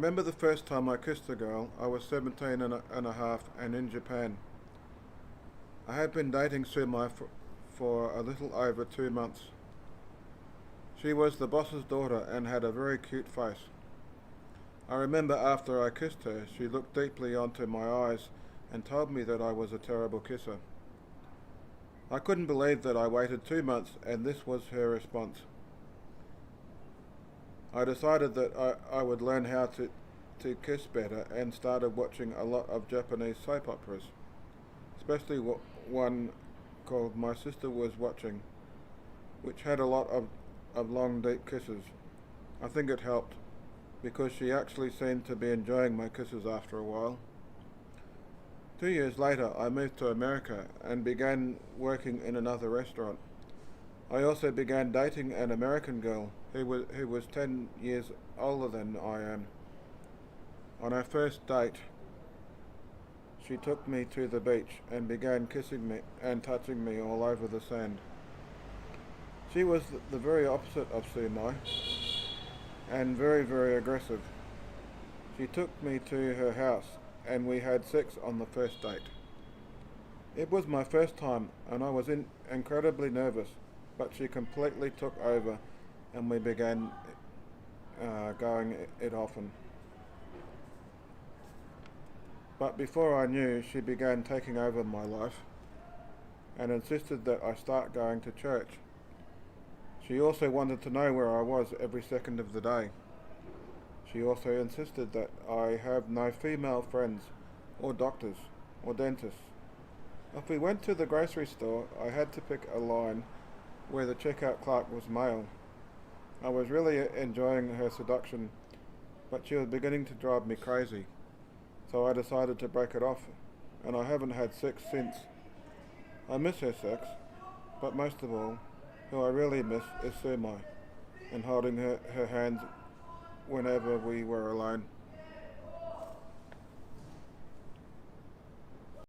remember the first time I kissed a girl. I was 17 and a half and in Japan. I had been dating Sumi for a little over 2 months. She was the boss's daughter and had a very cute face. I remember after I kissed her, she looked deeply onto my eyes and told me that I was a terrible kisser. I couldn't believe that I waited 2 months and this was her response. I decided that I would learn how to kiss better and started watching a lot of Japanese soap operas, especially one called My Sister Was Watching, which had a lot of long deep kisses. I think it helped because she actually seemed to be enjoying my kisses after a while. 2 years later, I moved to America and began working in another restaurant. I also began dating an American girl who was 10 years older than I am. On our first date, she took me to the beach and began kissing me and touching me all over the sand. She was the very opposite of Sumi and very, very aggressive. She took me to her house and we had sex on the first date. It was my first time and I was incredibly nervous, but she completely took over and we began going it often. But before I knew, she began taking over my life and insisted that I start going to church. She also wanted to know where I was every second of the day. She also insisted that I have no female friends or doctors or dentists. If we went to the grocery store, I had to pick a line where the checkout clerk was male. I was really enjoying her seduction, but she was beginning to drive me crazy, so I decided to break it off, and I haven't had sex since. I miss her sex, but most of all, who I really miss is Sumi, and holding her hands whenever we were alone.